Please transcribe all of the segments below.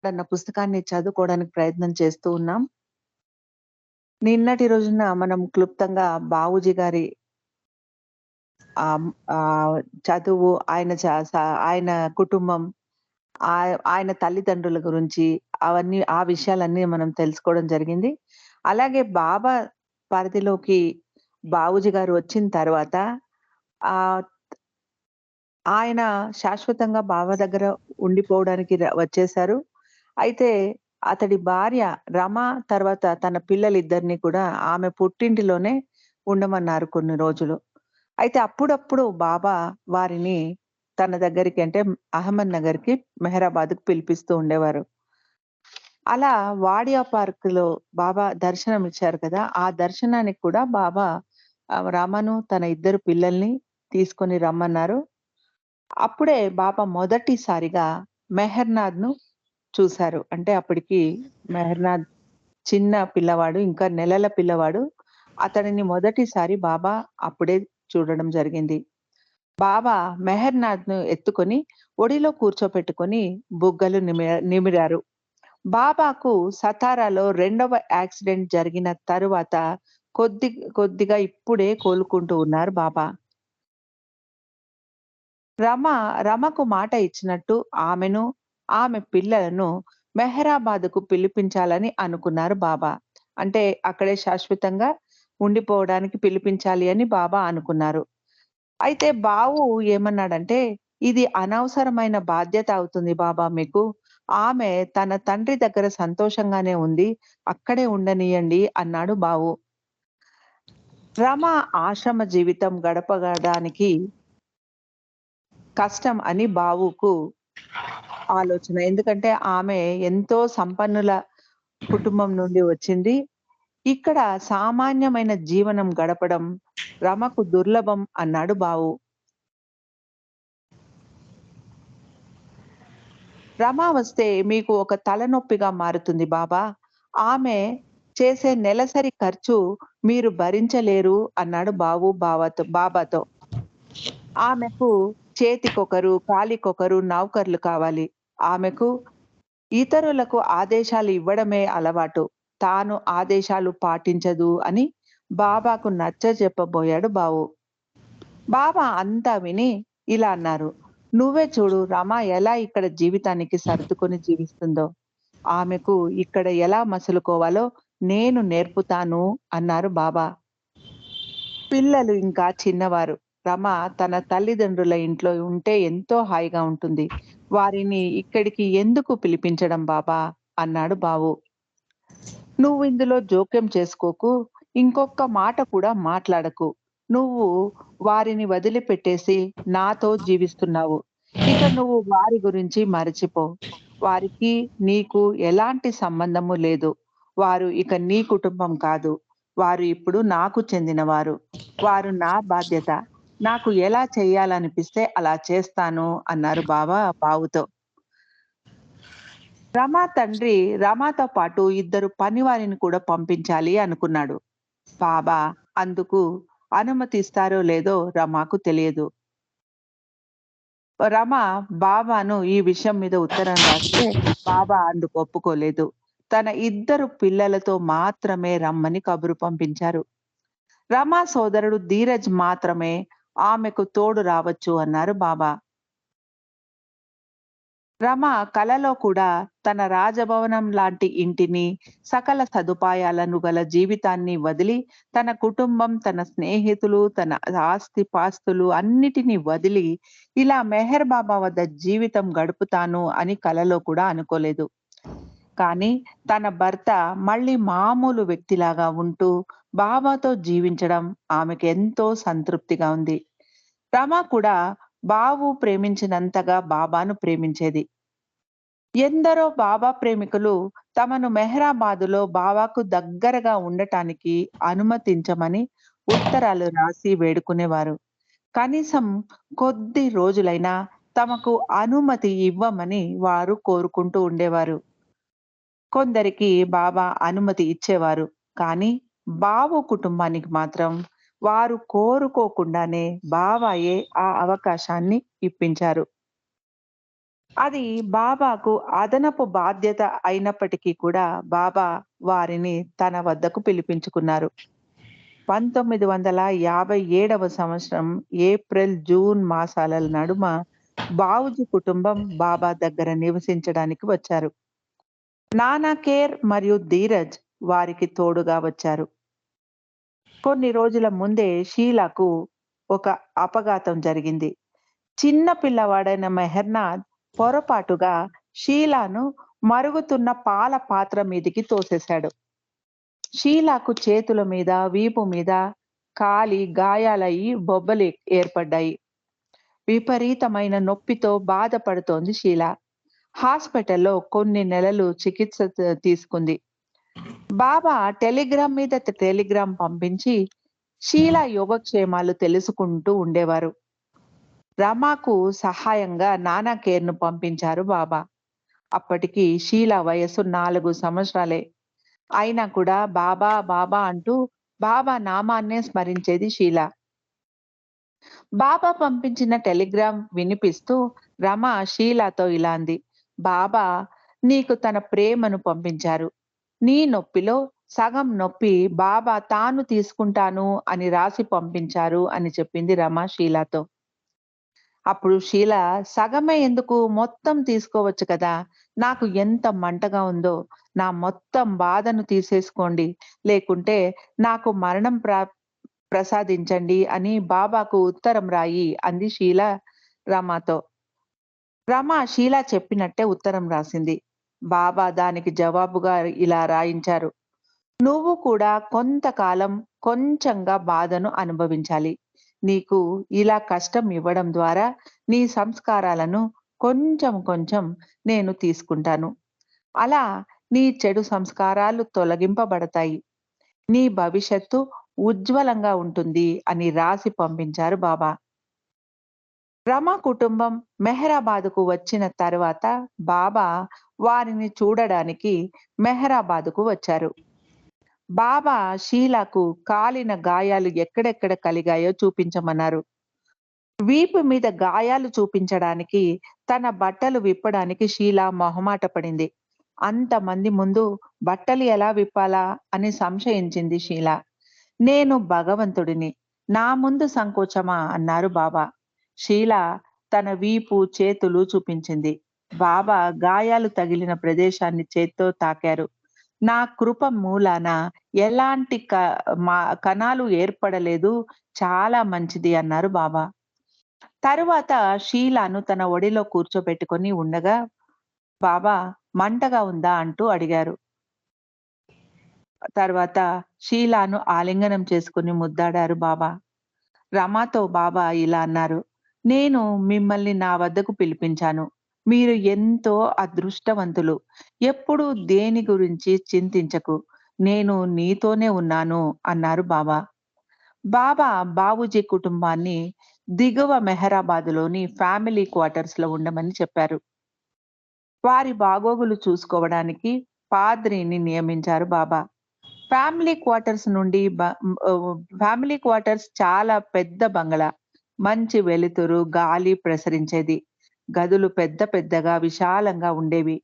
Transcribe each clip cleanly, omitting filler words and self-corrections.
అన్న పుస్తకాన్ని చదువుకోవడానికి ప్రయత్నం చేస్తూ ఉన్నాం. నిన్నటి రోజున మనం క్లుప్తంగా బావూజీ గారి ఆహ్, ఆహ్, చదువు, ఆయన కుటుంబం, ఆయన తల్లిదండ్రుల గురించి ఆ విషయాలన్నీ మనం తెలుసుకోవడం జరిగింది. అలాగే బాబా పరిధిలోకి బావూజీ గారు వచ్చిన తర్వాత ఆహ్, ఆయన శాశ్వతంగా బాబా దగ్గర ఉండిపోవడానికి వచ్చేసారు. అయితే అతడి భార్య రమ తర్వాత తన పిల్లలిద్దరిని కూడా ఆమె పుట్టింటిలోనే ఉండమన్నారు కొన్ని రోజులు. అయితే అప్పుడప్పుడు బాబా వారిని తన దగ్గరికి అంటే అహ్మద్‌నగర్‌కి, మెహరాబాద్‌కి పిలిపిస్తూ ఉండేవారు. అలా వాడియా పార్క్‌లో బాబా దర్శనం ఇచ్చారు కదా! ఆ దర్శనానికి కూడా బాబా రమను తన ఇద్దరు పిల్లల్ని తీసుకొని రమ్మన్నారు. అప్పుడే బాబా మొదటిసారిగా మెహర్‌నాథ్‌ను చూసారు. అంటే అప్పటికి మెహర్‌నాథ్ చిన్న పిల్లవాడు. ఇంకా నెలల పిల్లవాడు. అతడిని మొదటిసారి బాబా అప్పుడే చూడడం జరిగింది. బాబా మెహర్‌నాథ్‌ను ఎత్తుకొని ఒడిలో కూర్చోపెట్టుకొని బుగ్గలు నిమిరారు. బాబాకు సతారాలో రెండవ యాక్సిడెంట్ జరిగిన తరువాత కొద్ది కొద్దిగా ఇప్పుడే కోలుకుంటూ ఉన్నారు బాబా. రమ రమకు మాట ఇచ్చినట్టు ఆమెను, ఆమె పిల్లలను మెహరాబాద్‌కు పిలిపించాలని అనుకున్నారు బాబా. అంటే అక్కడే శాశ్వతంగా ఉండిపోవడానికి పిలిపించాలి అని బాబా అనుకున్నారు. అయితే బావు ఏమన్నాడంటే, "ఇది అనవసరమైన బాధ్యత అవుతుంది బాబా మీకు. ఆమె తన తండ్రి దగ్గర సంతోషంగానే ఉంది. అక్కడే ఉండనీయండి" అన్నాడు బావు. రమ ఆశ్రమ జీవితం గడపడానికి కష్టం అని బావుకు ఆలోచన. ఎందుకంటే ఆమె ఎంతో సంపన్నుల కుటుంబం నుండి వచ్చింది. ఇక్కడ సామాన్యమైన జీవనం గడపడం రమకు దుర్లభం అన్నాడు బావు. రమ వస్తే మీకు ఒక తలనొప్పిగా మారుతుంది బాబా. ఆమె చేసే నెలసరి ఖర్చు మీరు భరించలేరు అన్నాడు బాబాతో. ఆమెకు చేతికొకరు, కాలికొకరు నౌకర్లు కావాలి. ఆమెకు ఇతరులకు ఆదేశాలు ఇవ్వడమే అలవాటు. తాను ఆదేశాలు పాటించదు అని బాబాకు నచ్చజెప్పబోయాడు బావు. బాబా అంతా విని ఇలా అన్నారు. "నువ్వే చూడు రమ ఎలా ఇక్కడ జీవితానికి సర్దుకొని జీవిస్తుందో. ఆమెకు ఇక్కడ ఎలా మసలుకోవాలో నేను నేర్పుతాను" అన్నారు బాబా. పిల్లలు ఇంకా చిన్నవారు. రమ తన తల్లిదండ్రుల ఇంట్లో ఉంటే ఎంతో హాయిగా ఉంటుంది. వారిని ఇక్కడికి ఎందుకు పిలిపించడం బాబా? అన్నాడు బావు. నువ్వు ఇందులో జోక్యం చేసుకోకు. ఇంకొక్క మాట కూడా మాట్లాడకు. నువ్వు వారిని వదిలిపెట్టేసి నాతో జీవిస్తున్నావు. ఇక నువ్వు వారి గురించి మరచిపో. వారికి నీకు ఎలాంటి సంబంధము లేదు. వారు ఇక నీ కుటుంబం కాదు. వారు ఇప్పుడు నాకు చెందినవారు. వారు నా బాధ్యత. నాకు ఎలా చేయాలనిపిస్తే అలా చేస్తాను అన్నారు బావుతో. రమా తండ్రి రమాతో పాటు ఇద్దరు పనివారిని కూడా పంపించాలి అనుకున్నాడు. బాబా అందుకు అనుమతిస్తారో లేదో రమాకు తెలియదు. రమ బాబాను ఈ విషయం మీద ఉత్తరం రాస్తే బాబా అందుకు ఒప్పుకోలేదు. తన ఇద్దరు పిల్లలతో మాత్రమే రమ్మని కబురు పంపించారు. రమా సోదరుడు ధీరజ్ మాత్రమే ఆమెకు తోడు రావచ్చు అన్నారు బాబా. రమ కలలో కూడా తన రాజభవనం లాంటి ఇంటిని, సకల సదుపాయాలను గల జీవితాన్ని వదిలి, తన కుటుంబం, తన స్నేహితులు, తన ఆస్తిపాస్తులు అన్నిటిని వదిలి, ఇలా మెహర్ బాబా వద్ద జీవితం గడుపుతాను అని కలలో కూడా అనుకోలేదు. కానీ తన భర్త మళ్ళీ మామూలు వ్యక్తిలాగా ఉంటూ, బాబాతో జీవించడం ఆమెకెంతో సంతృప్తిగా ఉంది. రమ కూడా బావు ప్రేమించినంతగా బాబాను ప్రేమించేది. ఎందరో బాబా ప్రేమికులు తమను మెహరాబాదులో బాబాకు దగ్గరగా ఉండటానికి అనుమతించమని ఉత్తరాలు రాసి వేడుకునేవారు. కనీసం కొద్ది రోజులైనా తమకు అనుమతి ఇవ్వమని వారు కోరుకుంటూ ఉండేవారు. కొందరికి బాబా అనుమతి ఇచ్చేవారు. కానీ బాబు కుటుంబానికి మాత్రం వారు కోరుకోకుండానే బాబాయే ఆ అవకాశాన్ని ఇప్పించారు. అది బాబాకు అదనపు బాధ్యత అయినప్పటికీ కూడా బాబా వారిని తన వద్దకు పిలిపించుకున్నారు. 1957వ సంవత్సరం ఏప్రిల్, జూన్ మాసాల నడుమ బావూజీ కుటుంబం బాబా దగ్గర నివసించడానికి వచ్చారు. నానా కేర్ మరియు ధీరజ్ వారికి తోడుగా వచ్చారు. కొన్ని రోజుల ముందే షీలాకు ఒక అపఘాతం జరిగింది. చిన్న పిల్లవాడైన మెహర్నాథ్ పొరపాటుగా షీలాను మరుగుతున్న పాల పాత్ర మీదికి తోసేశాడు. షీలాకు చేతుల మీద, వీపు మీద కాలి గాయాలయ్యి బొబ్బలు ఏర్పడ్డాయి. విపరీతమైన నొప్పితో బాధపడుతోంది షీలా. హాస్పిటల్లో కొన్ని నెలలు చికిత్స తీసుకుంది. బాబా టెలిగ్రామ్ మీద టెలిగ్రామ్ పంపించి షీలా యోగక్షేమాలు తెలుసుకుంటూ ఉండేవారు. రమాకు సహాయంగా నానా కేర్‌ను పంపించారు బాబా. అప్పటికి షీలా వయస్సు 4 సంవత్సరాలే. అయినా కూడా బాబా, బాబా అంటూ బాబా నామాన్నే స్మరించేది షీలా. బాబా పంపించిన టెలిగ్రామ్ వినిపిస్తూ రమ షీలాతో ఇలా అంది. బాబా నీకు తన ప్రేమను పంపించారు. నీ నొప్పిలో సగం నొప్పి బాబా తాను తీసుకుంటాను అని రాసి పంపించారు అని చెప్పింది రమ షీలాతో. అప్పుడు షీల సగమే ఎందుకు మొత్తం తీసుకోవచ్చు కదా! నాకు ఎంత మంటగా ఉందో. నా మొత్తం బాధను తీసేసుకోండి. లేకుంటే నాకు మరణం ప్రసాదించండి అని బాబాకు ఉత్తరం రాయి అంది షీల రమతో. రమ షీల చెప్పినట్టే ఉత్తరం రాసింది. బాబా దానికి జవాబుగా ఇలా రాయించారు. నువ్వు కూడా కొంతకాలం కొంచెంగా బాధను అనుభవించాలి. నీకు ఇలా కష్టం ఇవ్వడం ద్వారా నీ సంస్కారాలను కొంచెం కొంచెం నేను తీసుకుంటాను. అలా నీ చెడు సంస్కారాలు తొలగింపబడతాయి. నీ భవిష్యత్తు ఉజ్వలంగా ఉంటుంది అని రాసి పంపించారు బాబా. రమ కుటుంబం మెహరాబాద్‌కు వచ్చిన తర్వాత బాబా వారిని చూడడానికి మెహరాబాద్‌కు వచ్చారు. బాబా షీలాకు కాలిన గాయాలు ఎక్కడెక్కడ కలిగాయో చూపించమన్నారు. వీపు మీద గాయాలు చూపించడానికి తన బట్టలు విప్పడానికి షీలా మొహమాట పడింది. అంతమంది ముందు బట్టలు ఎలా విప్పాలా అని సంశయించింది షీలా. నేను భగవంతుడిని. నా ముందు సంకోచమా అన్నారు బాబా. షీలా తన వీపు, చేతులు చూపించింది. బాబా గాయాలు తగిలిన ప్రదేశాన్ని చేత్తో తాకారు. నా కృప మూలాన ఎలాంటి కణాలు ఏర్పడలేదు. చాలా మంచిది అన్నారు బాబా. తరువాత షీలాను తన ఒడిలో కూర్చోబెట్టుకొని ఉండగా బాబా మంటగా ఉందా అంటూ అడిగారు. తర్వాత షీలాను ఆలింగనం చేసుకుని ముద్దాడారు బాబా. రమాతో బాబా ఇలా అన్నారు. నేను మిమ్మల్ని నా వద్దకు పిలిపించాను. మీరు ఎంతో అదృష్టవంతులు. ఎప్పుడూ దేని గురించి చింతించకు. నేను నీతోనే ఉన్నాను అన్నారు బాబా. బాబా బావూజీ కుటుంబాన్ని దిగువ మెహరాబాద్‌లోని ఫ్యామిలీ క్వార్టర్స్‌లో ఉండమని చెప్పారు. వారి బాగోగులు చూసుకోవడానికి పాద్రిని నియమించారు బాబా. ఫ్యామిలీ క్వార్టర్స్ నుండి ఫ్యామిలీ క్వార్టర్స్ చాలా పెద్ద బంగళా. మంచి వెలుతురు, గాలి ప్రసరించేది. గదులు పెద్ద పెద్దగా విశాలంగా ఉండేవి.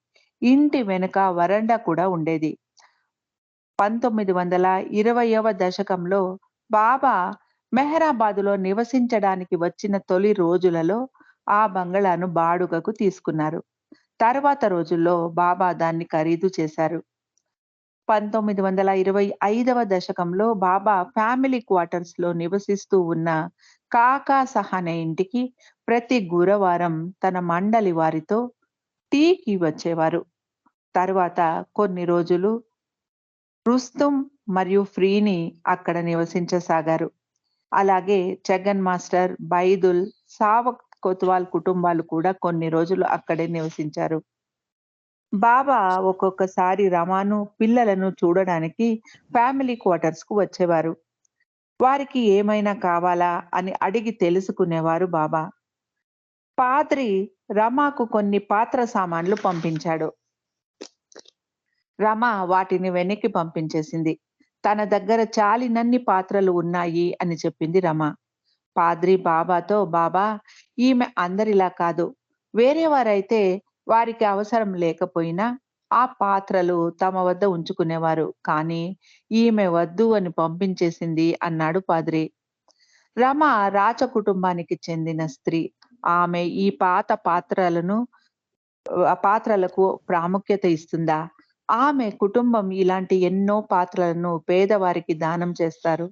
ఇంటి వెనుక వరండా కూడా ఉండేది. 1920వ దశకంలో బాబా మెహరాబాదులో నివసించడానికి వచ్చిన తొలి రోజులలో ఆ బంగళాను బాడుగకు తీసుకున్నారు. తర్వాత రోజుల్లో బాబా దాన్ని ఖరీదు చేశారు. 1925వ దశకంలో బాబా ఫ్యామిలీ క్వార్టర్స్‌లో నివసిస్తూ ఉన్న కాకా సహానే ఇంటికి ప్రతి గురువారం తన మండలి వారితో టీకి వచ్చేవారు. తరువాత కొన్ని రోజులు రుస్తుం మరియు ఫ్రీని అక్కడ నివసించసాగారు. అలాగే జగన్ మాస్టర్, బైదుల్, సావక్ కొత్వాల్ కుటుంబాలు కూడా కొన్ని రోజులు అక్కడే నివసించారు. బాబా ఒక్కొక్కసారి రమాను, పిల్లలను చూడడానికి ఫ్యామిలీ క్వార్టర్స్‌కు వచ్చేవారు. వారికి ఏమైనా కావాలా అని అడిగి తెలుసుకునేవారు బాబా. పాద్రి రమాకు కొన్ని పాత్ర సామాన్లు పంపించాడు. రమ వాటిని వెనక్కి పంపించేసింది. తన దగ్గర చాలినన్ని పాత్రలు ఉన్నాయి అని చెప్పింది రమ. పాద్రి బాబాతో, బాబా ఈమె అందరిలా కాదు. వేరే వారైతే వారికి అవసరం లేకపోయినా ఆ పాత్రలు తమ వద్ద ఉంచుకునేవారు. కానీ ఈమె వద్దు అని పంపించేసింది అన్నాడు పాద్రి. రమ రాజ కుటుంబానికి చెందిన స్త్రీ. ఆమె ఈ పాత పాత్రలను పాత్రలకు ప్రాముఖ్యత ఇస్తుందా? ఆమె కుటుంబం ఇలాంటి ఎన్నో పాత్రలను పేదవారికి దానం చేస్తారు.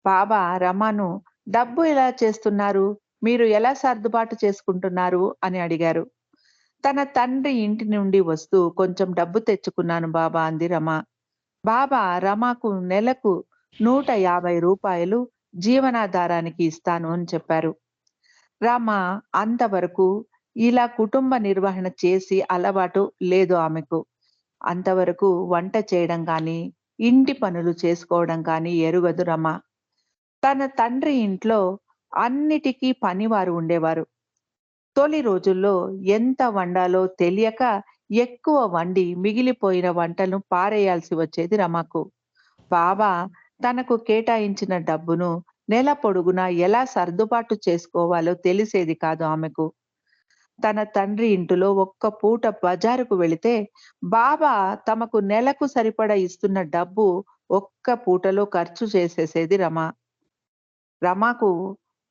బాబా రమను "డబ్బు ఎలా చేస్తున్నారు? మీరు ఎలా సర్దుబాటు చేసుకుంటున్నారు?" అని అడిగారు. తన తండ్రి ఇంటి నుండి వస్తూ "కొంచెం డబ్బు తెచ్చుకున్నాను బాబా" అంది రమ. బాబా రమకు నెలకు రూ. 150 జీవనాధారానికి ఇస్తాను అని చెప్పారు. రమ అంతవరకు ఇలా కుటుంబ నిర్వహణ చేసి అలవాటు లేదు ఆమెకు. అంతవరకు వంట చేయడం గానీ, ఇంటి పనులు చేసుకోవడం కానీ ఎరుగదు రమ. తన తండ్రి ఇంట్లో అన్నిటికీ పనివారు ఉండేవారు. తొలి రోజుల్లో ఎంత వండాలో తెలియక ఎక్కువ వండి మిగిలిపోయిన వంటను పారేయాల్సి వచ్చేది రమకు. బాబా తనకు కేటాయించిన డబ్బును నెల పొడుగునా ఎలా సర్దుబాటు చేసుకోవాలో తెలిసేది కాదు ఆమెకు. తన తండ్రి ఇంటిలో ఒక్క పూట బజారుకు వెళితే బాబా తమకు నెలకు సరిపడా ఇస్తున్న డబ్బు ఒక్క పూటలో ఖర్చు చేసేసేది రమ. రమకు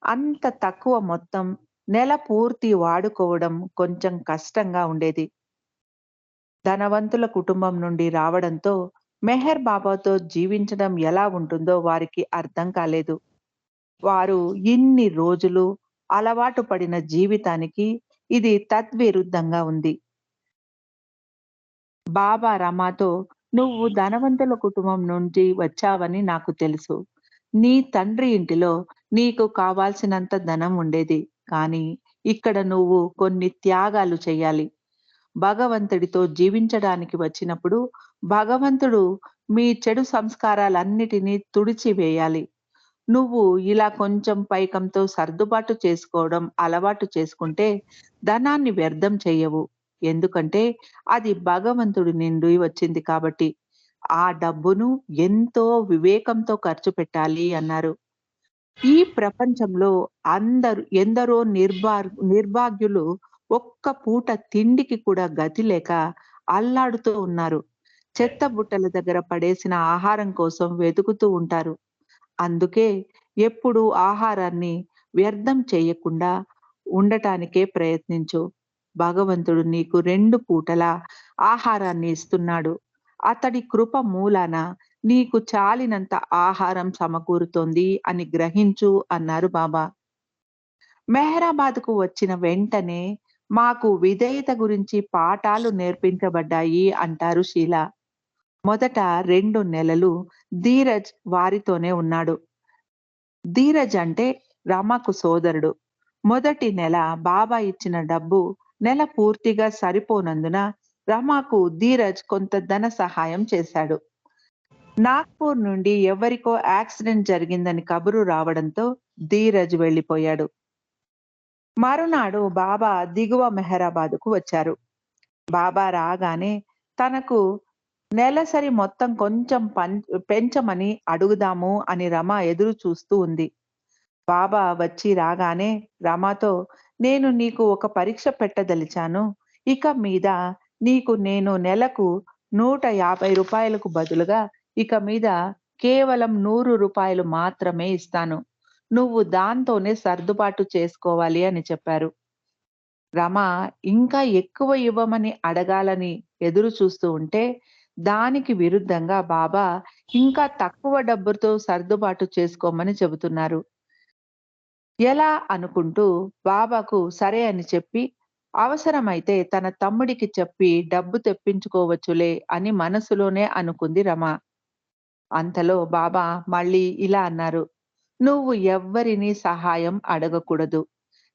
అంత తక్కువ మొత్తం నెల పూర్తి వాడుకోవడం కొంచెం కష్టంగా ఉండేది. ధనవంతుల కుటుంబం నుండి రావడంతో మెహర్ బాబాతో జీవించడం ఎలా ఉంటుందో వారికి అర్థం కాలేదు. వారు ఇన్ని రోజులు అలవాటు పడిన జీవితానికి ఇది తద్విరుద్ధంగా ఉంది. బాబా రమాతో "నువ్వు ధనవంతుల కుటుంబం నుండి వచ్చావని నాకు తెలుసు. నీ తండ్రి ఇంటిలో నీకు కావాల్సినంత ధనం ఉండేది. కానీ ఇక్కడ నువ్వు కొన్ని త్యాగాలు చేయాలి. భగవంతుడితో జీవించడానికి వచ్చినప్పుడు భగవంతుడు మీ చెడు సంస్కారాలన్నిటినీ తుడిచివేయాలి. నువ్వు ఇలా కొంచెం పైకంతో సర్దుబాటు చేసుకోవడం అలవాటు చేసుకుంటే ధనాన్ని వ్యర్థం చెయ్యవు. ఎందుకంటే అది భగవంతుడి నుండి వచ్చింది కాబట్టి. ఆ డబ్బును ఎంతో వివేకంతో ఖర్చు పెట్టాలి" అన్నారు. ఈ ప్రపంచంలో ఎందరో నిర్భాగ్యులు ఒక్క పూట తిండికి కూడా గతి లేక అల్లాడుతూ ఉన్నారు. చెత్త బుట్టల దగ్గర పడేసిన ఆహారం కోసం వెతుకుతూ ఉంటారు. అందుకే ఎప్పుడూ ఆహారాన్ని వ్యర్థం చేయకుండా ఉండటానికే ప్రయత్నించు. భగవంతుడు నీకు 2 పూటలా ఆహారాన్ని ఇస్తున్నాడు. అతడి కృప మూలాన నీకు చాలినంత ఆహారం సమకూరుతోంది అని గ్రహించు అన్నారు బాబా. మెహరాబాద్‌కు వచ్చిన వెంటనే మాకు విధేయత గురించి పాఠాలు నేర్పించబడ్డాయి అంటారు షీలా. మొదట 2 నెలలు ధీరజ్ వారితోనే ఉన్నాడు. ధీరజ్ అంటే రమకు సోదరుడు. మొదటి నెల బాబా ఇచ్చిన డబ్బు నెల పూర్తిగా సరిపోనందున రమకు ధీరజ్ కొంత ధన సహాయం చేశాడు. నాగ్‌పూర్ నుండి ఎవరికో యాక్సిడెంట్ జరిగిందని కబురు రావడంతో ధీరజ్ వెళ్ళిపోయాడు. మరునాడు బాబా దిగువ మెహరాబాద్‌కు వచ్చారు. బాబా రాగానే తనకు నెలసరి మొత్తం కొంచెం పెంచమని అడుగుదాము అని రమ ఎదురు చూస్తూ ఉంది. బాబా వచ్చి రాగానే రమతో "నేను నీకు ఒక పరీక్ష పెట్టదలిచాను. ఇక మీద నీకు నేను నెలకు రూ. 150కు బదులుగా ఇక మీద కేవలం రూ. 100 మాత్రమే ఇస్తాను. నువ్వు దాంతోనే సర్దుబాటు చేసుకోవాలి" అని చెప్పారు. రమ ఇంకా ఎక్కువ ఇవ్వమని అడగాలని ఎదురు చూస్తూ ఉంటే, దానికి విరుద్ధంగా బాబా ఇంకా తక్కువ డబ్బుతో సర్దుబాటు చేసుకోమని చెబుతున్నారు. ఎలా అనుకుంటూ బాబాకు సరే అని చెప్పి, అవసరమైతే తన తమ్ముడికి చెప్పి డబ్బు తెప్పించుకోవచ్చులే అని మనసులోనే అనుకుంది రమ. అంతలో బాబా మళ్ళీ ఇలా అన్నారు. "నువ్వు ఎవ్వరినీ సహాయం అడగకూడదు.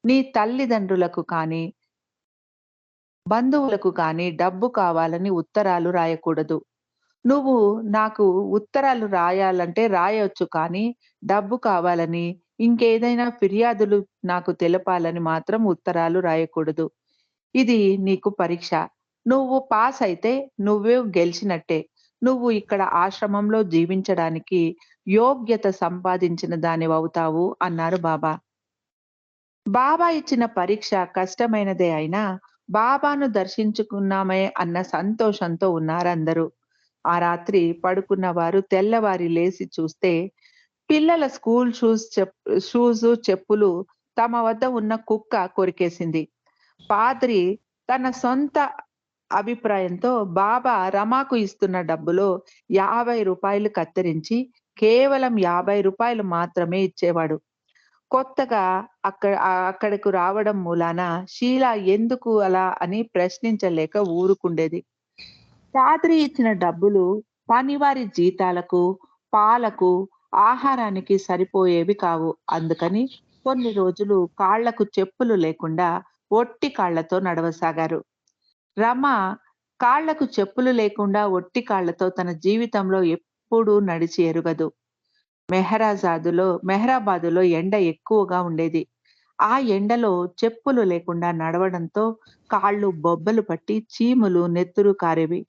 నీ తల్లిదండ్రులకు కానీ, బంధువులకు కానీ డబ్బు కావాలని ఉత్తరాలు రాయకూడదు. నువ్వు నాకు ఉత్తరాలు రాయాలంటే రాయొచ్చు కానీ, డబ్బు కావాలని, ఇంకేదైనా ఫిర్యాదులు నాకు తెలపాలని మాత్రం ఉత్తరాలు రాయకూడదు. ఇది నీకు పరీక్ష. నువ్వు పాస్ అయితే నువ్వు గెలిచినట్టే. నువ్వు ఇక్కడ ఆశ్రమంలో జీవించడానికి యోగ్యత సంపాదించిన దానివవుతావు" అన్నారు బాబా. బాబా ఇచ్చిన పరీక్ష కష్టమైనదే అయినా, బాబాను దర్శించుకున్నామే అన్న సంతోషంతో ఉన్నారందరూ. ఆ రాత్రి పడుకున్న వారు తెల్లవారి లేసి చూస్తే, పిల్లల స్కూల్ చెప్పులు తమ వద్ద ఉన్న కుక్క కొరికేసింది. పాద్రి తన సొంత అభిప్రాయంతో బాబా రమాకు ఇస్తున్న డబ్బులో రూ. 50 కత్తిరించి కేవలం రూ. 50 మాత్రమే ఇచ్చేవాడు. కొత్తగా అక్కడకు రావడం మూలాన షీల ఎందుకు అలా అని ప్రశ్నించలేక ఊరుకుండేది. పాద్రి ఇచ్చిన డబ్బులు పనివారి జీతాలకు, పాలకు, ఆహారానికి సరిపోయేవి కావు. అందుకని కొన్ని రోజులు కాళ్ళకు చెప్పులు లేకుండా ఒట్టి కాళ్ళతో నడవసాగారు. రమ కాళ్ళకు చెప్పులు లేకుండా ఒట్టి కాళ్ళతో తన జీవితంలో ఎప్పుడూ నడిచి ఎరుగదు. మెహరాబాదులో ఎండ ఎక్కువగా ఉండేది. ఆ ఎండలో చెప్పులు లేకుండా నడవడంతో కాళ్ళు బొబ్బలు పట్టి చీములు, నెత్తురు కారేవి.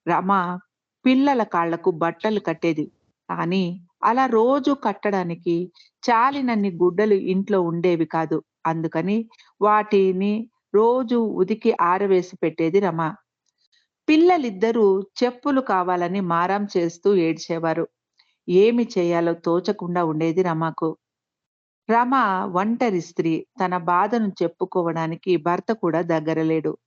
రమ పిల్లల కాళ్ళకు బట్టలు కట్టేది. కానీ అలా రోజు కట్టడానికి చాలినన్ని గుడ్డలు ఇంట్లో ఉండేవి కాదు. అందుకని వాటిని రోజు ఉతికి ఆరవేసి పెట్టేది రమ. పిల్లలిద్దరూ చెప్పులు కావాలని మారం చేస్తూ ఏడ్చేవారు. ఏమి చేయాలో తోచకుండా ఉండేది రమకు. రమ ఒంటరి స్త్రీ. తన బాధను చెప్పుకోవడానికి భర్త కూడా దగ్గర లేడు.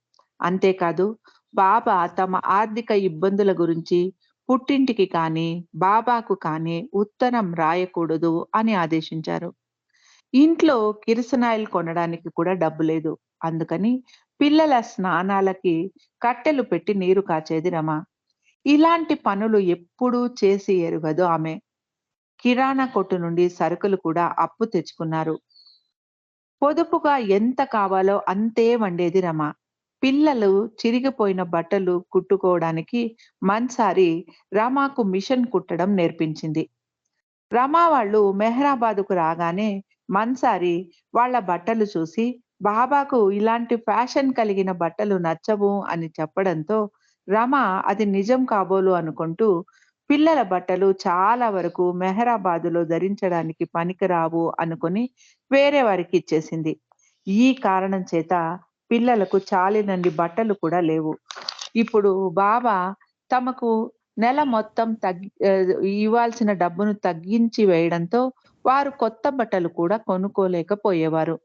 అంతేకాదు బాబా తమ ఆర్థిక ఇబ్బందుల గురించి పుట్టింటికి కానీ, బాబాకు కానీ ఉత్తరం రాయకూడదు అని ఆదేశించారు. ఇంట్లో కిరసనాయిల్ కొనడానికి కూడా డబ్బు లేదు. అందుకని పిల్లల స్నానాలకి కట్టెలు పెట్టి నీరు కాచేది రమ. ఇలాంటి పనులు ఎప్పుడూ చేసి ఎరుగదు ఆమె. కిరాణా కొట్టు నుండి సరుకులు కూడా అప్పు తెచ్చుకున్నారు. పొదుపుగా ఎంత కావాలో అంతే వండేది రమ. పిల్లలు చిరిగిపోయిన బట్టలు కుట్టుకోవడానికి మన్సారి రమాకు మిషన్ కుట్టడం నేర్పించింది. రమ వాళ్ళు మెహరాబాదుకు రాగానే మన్సారి వాళ్ళ బట్టలు చూసి, బాబాకు ఇలాంటి ఫ్యాషన్ కలిగిన బట్టలు నచ్చవు అని చెప్పడంతో, రమ అది నిజం కాబోలు అనుకుంటూ పిల్లల బట్టలు చాలా వరకు మెహరాబాదులో ధరించడానికి పనికిరావు అనుకుని వేరే వారికి ఇచ్చేసింది. ఈ కారణం చేత పిల్లలకు చాలినన్ని బట్టలు కూడా లేవు. ఇప్పుడు బాబా తమకు నెల మొత్తం ఇవ్వాల్సిన డబ్బును తగ్గించి వేయడంతో వారు కొత్త బట్టలు కూడా కొనుక్కోలేకపోయేవారు.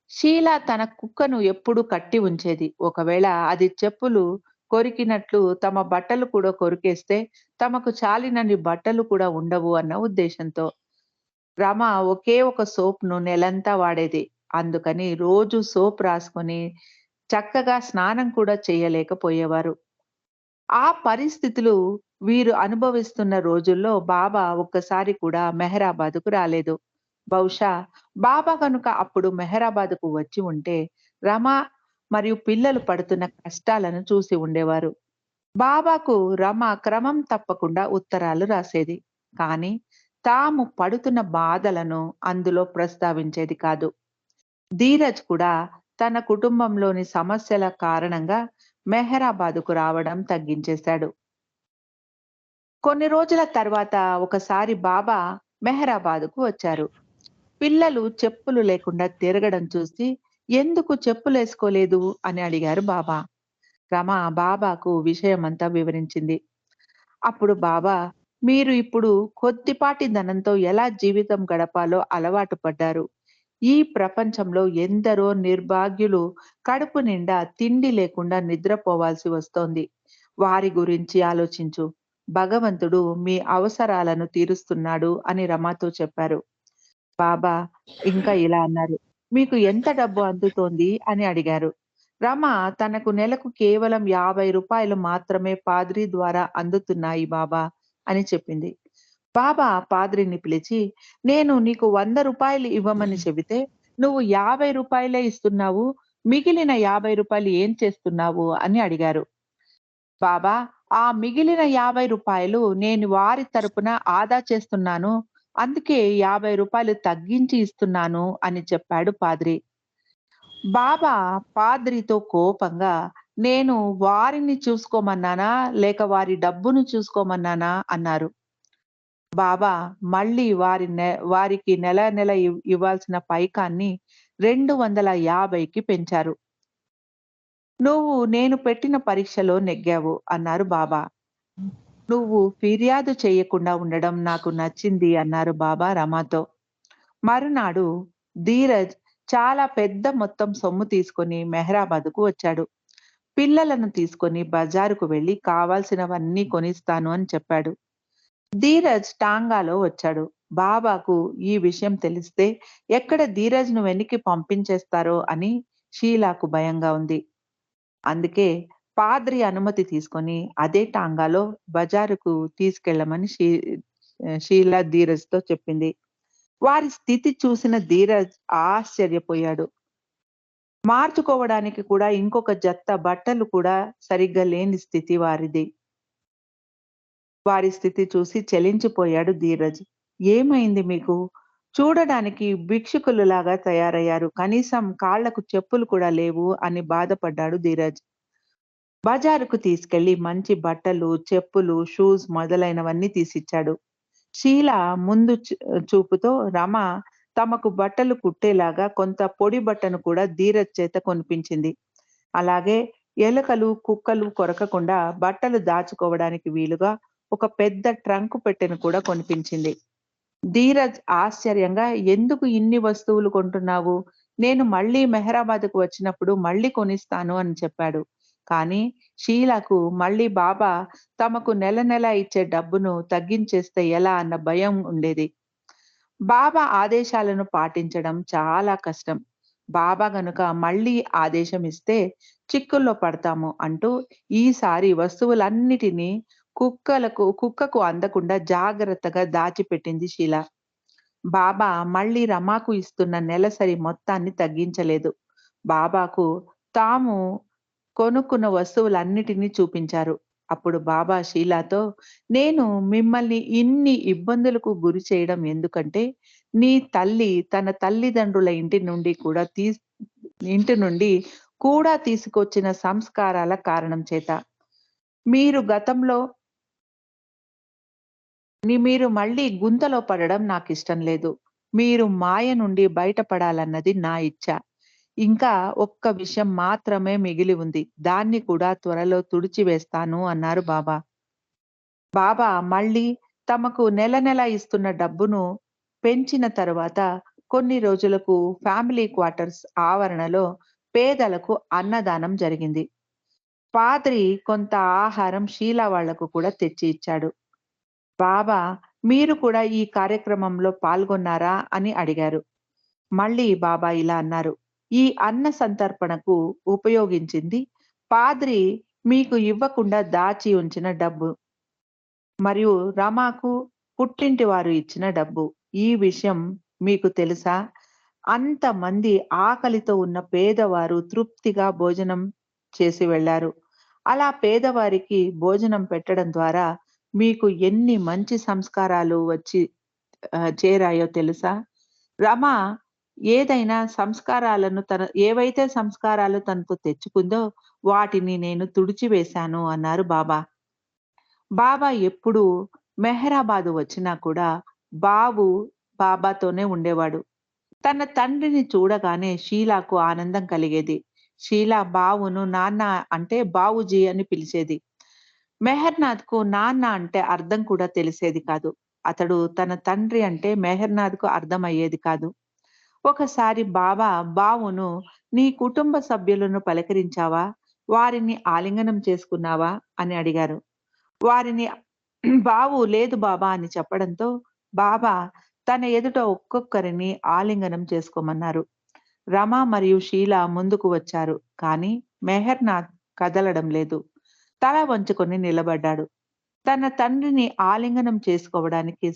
షీల తన కుక్కను ఎప్పుడూ కట్టి ఉంచేది. ఒకవేళ అది చెప్పులు కొరికినట్లు తమ బట్టలు కూడా కొరికేస్తే తమకు చాలినన్ని బట్టలు కూడా ఉండవు అన్న ఉద్దేశంతో. రమ ఒకే ఒక సోప్‌ను నెలంతా వాడేది. అందుకని రోజు సోప్ రాసుకొని చక్కగా స్నానం కూడా చేయలేకపోయేవారు. ఆ పరిస్థితులు వీరు అనుభవిస్తున్న రోజుల్లో బాబా ఒక్కసారి కూడా మెహరాబాదుకు రాలేదు. బహుశా బాబా గనుక అప్పుడు మెహరాబాదుకు వచ్చి ఉంటే రమ మరియు పిల్లలు పడుతున్న కష్టాలను చూసి ఉండేవారు. బాబాకు రమ క్రమం తప్పకుండా ఉత్తరాలు రాసేది. కానీ తాము పడుతున్న బాధలను అందులో ప్రస్తావించేది కాదు. ధీరజ్ కూడా తన కుటుంబంలోని సమస్యల కారణంగా మెహరాబాదుకు రావడం తగ్గించేశాడు. కొన్ని రోజుల తర్వాత ఒకసారి బాబా మెహరాబాదుకు వచ్చారు. పిల్లలు చెప్పులు లేకుండా తిరగడం చూసి, "ఎందుకు చెప్పులేసుకోలేదు?" అని అడిగారు బాబా. రమ బాబాకు విషయమంతా వివరించింది. అప్పుడు బాబా, "మీరు ఇప్పుడు కొద్దిపాటి ధనంతో ఎలా జీవితం గడపాలో అలవాటు పడ్డారు. ఈ ప్రపంచంలో ఎందరో నిర్భాగ్యులు కడుపు నిండా తిండి లేకుండా నిద్రపోవాల్సి వస్తోంది. వారి గురించి ఆలోచించు. భగవంతుడు మీ అవసరాలను తీరుస్తున్నాడు" అని రమతో చెప్పారు. బాబా ఇంకా ఇలా అన్నారు, "మీకు ఎంత డబ్బు అందుతోంది?" అని అడిగారు. రమ తనకు నెలకు కేవలం రూ. 50 మాత్రమే పాద్రి ద్వారా అందుతున్నాయి బాబా అని చెప్పింది. బాబా పాద్రిని పిలిచి, "నేను నీకు రూ. 100 ఇవ్వమని చెబితే, నువ్వు రూ. 50 ఇస్తున్నావు. మిగిలిన రూ. 50 ఏం చేస్తున్నావు?" అని అడిగారు. బాబా, "ఆ మిగిలిన రూ. 50 నేను వారి తరపున ఆదా చేస్తున్నాను. అందుకే రూ. 50 తగ్గించి ఇస్తున్నాను" అని చెప్పాడు పాద్రి. బాబా పాద్రితో కోపంగా, "నేను వారిని చూసుకోమన్నానా? లేక వారి డబ్బును చూసుకోమన్నానా?" అన్నారు. బాబా మళ్ళీ వారికి నెల నెల ఇవ్వాల్సిన పైకాన్ని 250కి పెంచారు. "నువ్వు నేను పెట్టిన పరీక్షలో నెగ్గావు" అన్నారు బాబా. "నువ్వు ఫిర్యాదు చేయకుండా ఉండడం నాకు నచ్చింది" అన్నారు బాబా రమాతో. మరునాడు ధీరజ్ చాలా పెద్ద మొత్తం సొమ్ము తీసుకొని మెహరాబాద్‌కు వచ్చాడు. పిల్లలను తీసుకొని బజారుకు వెళ్లి కావాల్సినవన్నీ కొనిస్తాను అని చెప్పాడు. ధీరజ్ టాంగాలో వచ్చాడు. బాబాకు ఈ విషయం తెలిస్తే ఎక్కడ ధీరజ్‌ను వెనక్కి పంపించేస్తారో అని షీలాకు భయంగా ఉంది. అందుకే పాద్రి అనుమతి తీసుకొని అదే టాంగాలో బజారుకు తీసుకెళ్ళమని షీలా ధీరజ్‌తో చెప్పింది. వారి స్థితి చూసిన ధీరజ్ ఆశ్చర్యపోయాడు. మార్చుకోవడానికి కూడా ఇంకొక జత బట్టలు కూడా సరిగ్గా లేని స్థితి వారిది. వారి స్థితి చూసి చలించిపోయాడు ధీరజ్. "ఏమైంది మీకు? చూడడానికి భిక్షుకులులాగా తయారయ్యారు. కనీసం కాళ్ళకు చెప్పులు కూడా లేవు" అని బాధపడ్డాడు ధీరజ్. బజారుకు తీసుకెళ్లి మంచి బట్టలు, చెప్పులు, షూస్ మొదలైనవన్నీ తీసిచ్చాడు. షీల ముందు చూపుతో రమ తమకు బట్టలు కుట్టేలాగా కొంత పొడి బట్టను కూడా ధీరజ్ చేత కొనిపించింది. అలాగే ఎలుకలు, కుక్కలు కొరకకుండా బట్టలు దాచుకోవడానికి వీలుగా ఒక పెద్ద ట్రంక్ పెట్టెను కూడా కొనిపించింది. ధీరజ్ ఆశ్చర్యంగా "ఎందుకు ఇన్ని వస్తువులు కొంటున్నావు? నేను మళ్ళీ మెహరాబాద్‌కు వచ్చినప్పుడు మళ్ళీ కొనిస్తాను" అని చెప్పాడు. కానీ షీలాకు మళ్ళీ బాబా తమకు నెల నెల ఇచ్చే డబ్బును తగ్గించేస్తే ఎలా అన్న భయం ఉండేది. బాబా ఆదేశాలను పాటించడం చాలా కష్టం. బాబా గనుక మళ్ళీ ఆదేశం ఇస్తే చిక్కుల్లో పడతాము అంటూ ఈసారి వస్తువులన్నిటినీ కుక్కకు అందకుండా జాగ్రత్తగా దాచిపెట్టింది షీల. బాబా మళ్ళీ రమాకు ఇస్తున్న నెలసరి మొత్తాన్ని తగ్గించలేదు. బాబాకు తాము కొనుక్కున్న వస్తువులన్నిటినీ చూపించారు. అప్పుడు బాబా షీలాతో, "నేను మిమ్మల్ని ఇన్ని ఇబ్బందులకు గురి చేయడం ఎందుకంటే, నీ తల్లి తన తల్లిదండ్రుల ఇంటి నుండి కూడా తీసుకొచ్చిన సంస్కారాల కారణం చేత. మీరు గతంలో మీరు మళ్ళీ గుంతలో పడడం నాకిష్టం లేదు. మీరు మాయ నుండి బయటపడాలన్నది నా ఇచ్చ. ఇంకా ఒక్క విషయం మాత్రమే మిగిలి ఉంది. దాన్ని కూడా త్వరలో తుడిచివేస్తాను" అన్నారు బాబా. బాబా మళ్ళీ తమకు నెల నెల ఇస్తున్న డబ్బును పెంచిన తరువాత కొన్ని రోజులకు ఫ్యామిలీ క్వార్టర్స్ ఆవరణలో పేదలకు అన్నదానం జరిగింది. పాద్రి కొంత ఆహారం షీలా వాళ్లకు కూడా తెచ్చి ఇచ్చాడు. బాబా "మీరు కూడా ఈ కార్యక్రమంలో పాల్గొన్నారా" అని అడిగారు. మళ్ళీ బాబా ఇలా అన్నారు, "ఈ అన్న సంతర్పణకు ఉపయోగించింది పాద్రి మీకు ఇవ్వకుండా దాచి ఉంచిన డబ్బు మరియు రమాకు పుట్టింటి వారు ఇచ్చిన డబ్బు. ఈ విషయం మీకు తెలుసా? అంతమంది ఆకలితో ఉన్న పేదవారు తృప్తిగా భోజనం చేసి వెళ్లారు. అలా పేదవారికి భోజనం పెట్టడం ద్వారా మీకు ఎన్ని మంచి సంస్కారాలు వచ్చి చేరాయో తెలుసా? రమ ఏవైతే సంస్కారాలు తనతో తెచ్చుకుందో వాటిని నేను తుడిచివేశాను" అన్నారు బాబా. బాబా ఎప్పుడు మెహరాబాదు వచ్చినా కూడా బాబు బాబాతోనే ఉండేవాడు. తన తండ్రిని చూడగానే షీలాకు ఆనందం కలిగేది. షీలా బావును నాన్న అంటే బావూజీ అని పిలిచేది. మెహర్నాథ్‌కు నాన్న అంటే అర్థం కూడా తెలిసేది కాదు. అతడు తన తండ్రి అంటే మెహర్నాథ్‌కు అర్థమయ్యేది కాదు. ఒకసారి బాబా బావును "నీ కుటుంబ సభ్యులను పలకరించావా? వారిని ఆలింగనం చేసుకున్నావా?" అని అడిగారు. వారిని బావు "లేదు బాబా" అని చెప్పడంతో బాబా తన ఎదుట ఒక్కొక్కరిని ఆలింగనం చేసుకోమన్నారు. రమ మరియు షీల ముందుకు వచ్చారు. కానీ మెహర్నాథ్ కదలడం లేదు. తల వంచుకొని నిలబడ్డాడు. తన తండ్రిని ఆలింగనం చేసుకోవడానికి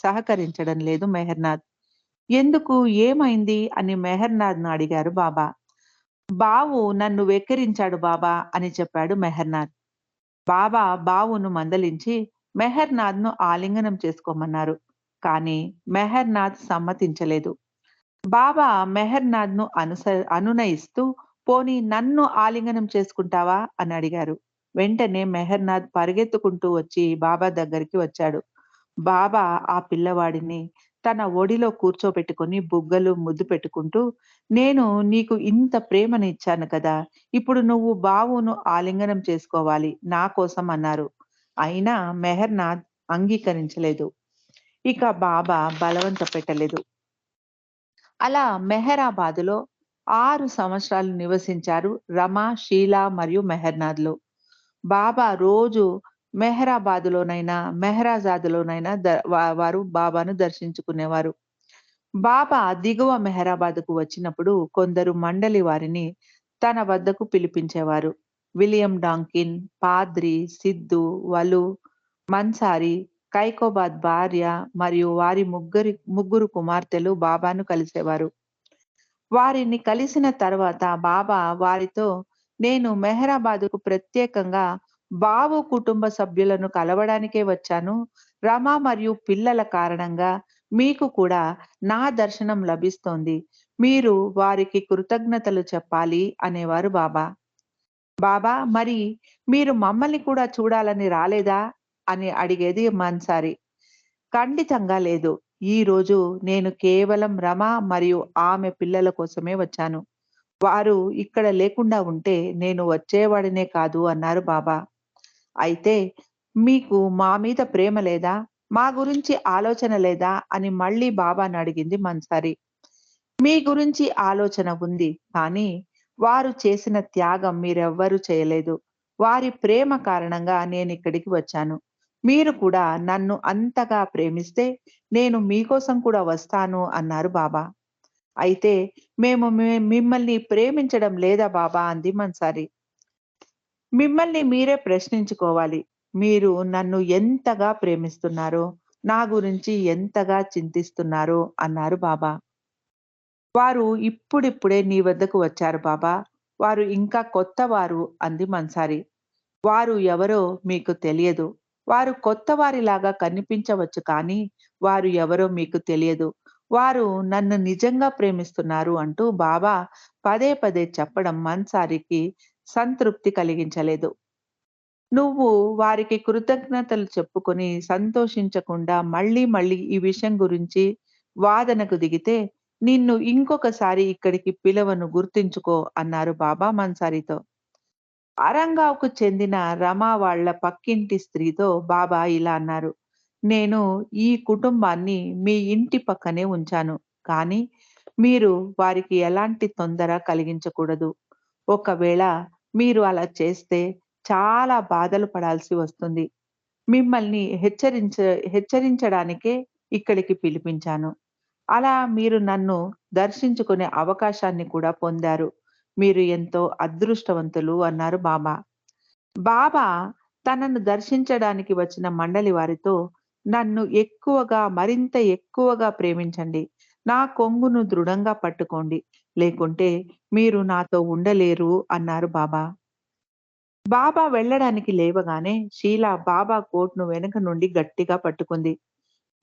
సహకరించడం లేదు మెహర్నాథ్. "ఎందుకు? ఏమైంది?" అని మెహర్నాథ్‌ను అడిగారు బాబా. "బావు నన్ను వెక్కిరించాడు బాబా" అని చెప్పాడు మెహర్నాథ్. బాబా బావును మందలించి మెహర్నాథ్‌ను ఆలింగనం చేసుకోమన్నారు. కానీ మెహర్నాథ్ సమ్మతించలేదు. బాబా మెహర్నాథ్‌ను అనునయిస్తూ "పోనీ నన్ను ఆలింగనం చేసుకుంటావా?" అని అడిగారు. వెంటనే మెహర్నాథ్ పరిగెత్తుకుంటూ వచ్చి బాబా దగ్గరికి వచ్చాడు. బాబా ఆ పిల్లవాడిని తన ఒడిలో కూర్చోబెట్టుకొని బుగ్గలు ముద్దు పెట్టుకుంటూ, "నేను నీకు ఇంత ప్రేమనిచ్చాను కదా! ఇప్పుడు నువ్వు బావును ఆలింగనం చేసుకోవాలి నా కోసం" అన్నారు. అయినా మెహర్‌నాథ్ అంగీకరించలేదు. ఇక బాబా బలవంత పెట్టలేదు. అలా మెహరాబాదులో 6 సంవత్సరాలు నివసించారు రమ, షీలా మరియు మెహర్‌నాథ్‌లు. బాబా రోజు మెహరాబాద్‌లోనైనా, మెహరాజాద్‌లోనైనా వారు బాబాను దర్శించుకునేవారు. బాబా దిగువ మెహరాబాద్‌కు వచ్చినప్పుడు కొందరు మండలి వారిని తన వద్దకు పిలిపించేవారు. విలియం డాంకిన్, పాద్రి, సిద్దు, వలు, మన్సారి, కైకోబాద్ భార్య మరియు వారి ముగ్గురు కుమార్తెలు బాబాను కలిసేవారు. వారిని కలిసిన తర్వాత బాబా వారితో, "నేను మెహరాబాదుకు ప్రత్యేకంగా బాబు కుటుంబ సభ్యులను కలవడానికే వచ్చాను. రమ మరియు పిల్లల కారణంగా మీకు కూడా నా దర్శనం లభిస్తోంది. మీరు వారికి కృతజ్ఞతలు చెప్పాలి" అనేవారు బాబా. "బాబా, మరి మీరు మమ్మల్ని కూడా చూడాలని రాలేదా?" అని అడిగేది మన్సారి. ఖండితంగా లేదు. ఈరోజు నేను కేవలం రమ మరియు ఆమె పిల్లల కోసమే వచ్చాను. వారు ఇక్కడ లేకుండా ఉంటే నేను వచ్చేవాడినే కాదు అన్నారు బాబా. అయితే మీకు మా మీద ప్రేమ లేదా? మా గురించి ఆలోచన లేదా? అని మళ్ళీ బాబాని అడిగింది మన్సారి. మీ గురించి ఆలోచన ఉంది. కానీ వారు చేసిన త్యాగం మీరెవ్వరూ చేయలేదు. వారి ప్రేమ కారణంగా నేనిక్కడికి వచ్చాను. మీరు కూడా నన్ను అంతగా ప్రేమిస్తే నేను మీకోసం కూడా వస్తాను అన్నారు బాబా. అయితే మేము మిమ్మల్ని ప్రేమించడం లేదా బాబా అంది మన్సారి. మిమ్మల్ని మీరే ప్రశ్నించుకోవాలి. మీరు నన్ను ఎంతగా ప్రేమిస్తున్నారో, నా గురించి ఎంతగా చింతిస్తున్నారో అన్నారు బాబా. వారు ఇప్పుడిప్పుడే నీ వద్దకు వచ్చారు బాబా. వారు ఇంకా కొత్తవారు అంది మన్సారి. వారు ఎవరో మీకు తెలియదు. వారు కొత్తవారిలాగా కనిపించవచ్చు కానీ, వారు ఎవరో మీకు తెలియదు. వారు నన్ను నిజంగా ప్రేమిస్తున్నారు అంటూ బాబా పదే పదే చెప్పడం మన్సారికి సంతృప్తి కలిగించలేదు. నువ్వు వారికి కృతజ్ఞతలు చెప్పుకొని సంతోషించకుండా మళ్ళీ మళ్ళీ ఈ విషయం గురించి వాదనకు దిగితే నిన్ను ఇంకొకసారి ఇక్కడికి పిలవను గుర్తుంచుకో అన్నారు బాబా మన్సారితో. అరంగావ్‌కు చెందిన రమ వాళ్ళ పక్కింటి స్త్రీతో బాబా ఇలా అన్నారు. "నేను ఈ కుటుంబాన్ని మీ ఇంటి పక్కనే ఉంచాను. కానీ మీరు వారికి ఎలాంటి తొందర కలిగించకూడదు. ఒకవేళ మీరు అలా చేస్తే చాలా బాధలు పడాల్సి వస్తుంది. మిమ్మల్ని హెచ్చరించడానికే ఇక్కడికి పిలిపించాను. అలా మీరు నన్ను దర్శించుకునే అవకాశాన్ని కూడా పొందారు. మీరు ఎంతో అదృష్టవంతులు" అన్నారు బాబా. బాబా తనను దర్శించడానికి వచ్చిన మండలి వారితో, "నన్ను ఎక్కువగా, మరింత ఎక్కువగా ప్రేమించండి. నా కొంగును దృఢంగా పట్టుకోండి. లేకుంటే మీరు నాతో ఉండలేరు" అన్నారు బాబా. బాబా వెళ్ళడానికి లేవగానే షీలా బాబా కోట్‌ను వెనుక నుండి గట్టిగా పట్టుకుంది.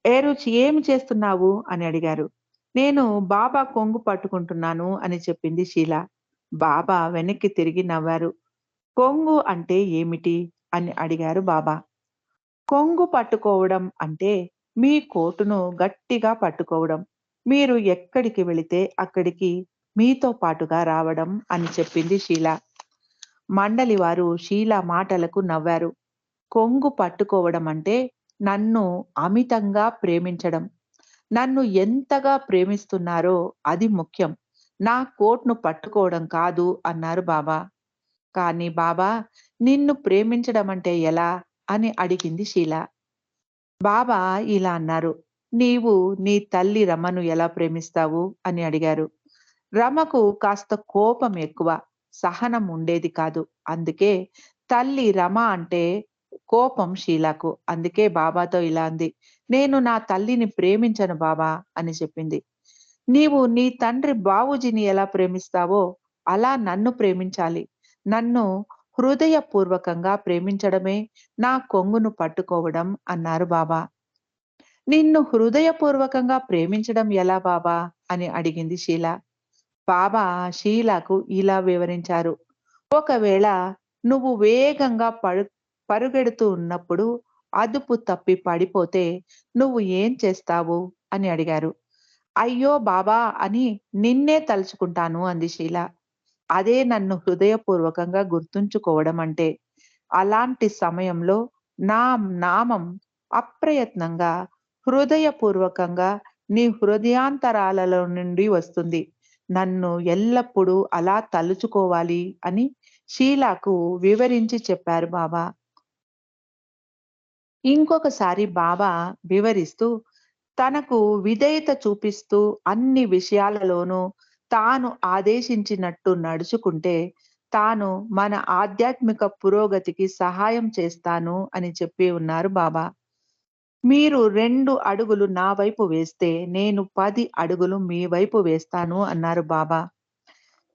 "ఏ రుచి ఏమి చేస్తున్నావు?" అని అడిగారు. "నేను బాబా కొంగు పట్టుకుంటున్నాను" అని చెప్పింది షీలా. బాబా వెనక్కి తిరిగి నవ్వారు. "కొంగు అంటే ఏమిటి?" అని అడిగారు బాబా. "కొంగు పట్టుకోవడం అంటే మీ కోటును గట్టిగా పట్టుకోవడం. మీరు ఎక్కడికి వెళితే అక్కడికి మీతో పాటుగా రావడం" అని చెప్పింది షీలా. మండలి వారు షీలా మాటలకు నవ్వారు. "కొంగు పట్టుకోవడం అంటే నన్ను అమితంగా ప్రేమించడం. నన్ను ఎంతగా ప్రేమిస్తున్నారో అది ముఖ్యం. నా కోట్‌ను పట్టుకోవడం కాదు" అన్నారు బాబా. "కానీ బాబా, నిన్ను ప్రేమించడం అంటే ఎలా?" అని అడిగింది షీల. బాబా ఇలా అన్నారు. "నీవు నీ తల్లి రమను ఎలా ప్రేమిస్తావు?" అని అడిగారు. రమకు కాస్త కోపం ఎక్కువ. సహనం ఉండేది కాదు. అందుకే తల్లి రమ అంటే కోపం షీలాకు. అందుకే బాబాతో ఇలా అంది. "నేను నా తల్లిని ప్రేమించను బాబా" అని చెప్పింది. "నీవు నీ తండ్రి బావూజీని ఎలా ప్రేమిస్తావో అలా నన్ను ప్రేమించాలి. నన్ను హృదయపూర్వకంగా ప్రేమించడమే నా కొంగును పట్టుకోవడం" అన్నారు బాబా. "నిన్ను హృదయపూర్వకంగా ప్రేమించడం ఎలా బాబా?" అని అడిగింది షీల. బాబా షీలాకు ఇలా వివరించారు. "ఒకవేళ నువ్వు వేగంగా పరుగెడుతూ ఉన్నప్పుడు అదుపు తప్పి పడిపోతే నువ్వు ఏం చేస్తావు అని అడిగారు. అయ్యో బాబా అని నిన్నే తలుచుకుంటాను అంది షీల. అదే నన్ను హృదయపూర్వకంగా గుర్తుంచుకోవడం అంటే. అలాంటి సమయంలో నా నామం అప్రయత్నంగా, హృదయపూర్వకంగా నీ హృదయాంతరాలలో నుండి వస్తుంది. నన్ను ఎల్లప్పుడూ అలా తలుచుకోవాలి అని షీలాకు వివరించి చెప్పారు బాబా. ఇంకొకసారి బాబా వివరిస్తూ, తనకు విధేయత చూపిస్తూ అన్ని విషయాలలోనూ తాను ఆదేశించినట్టు నడుచుకుంటే, తాను మన ఆధ్యాత్మిక పురోగతికి సహాయం చేస్తాను అని చెప్పి ఉన్నారు బాబా. మీరు 2 అడుగులు నా వైపు వేస్తే, నేను 10 అడుగులు మీ వైపు వేస్తాను అన్నారు బాబా.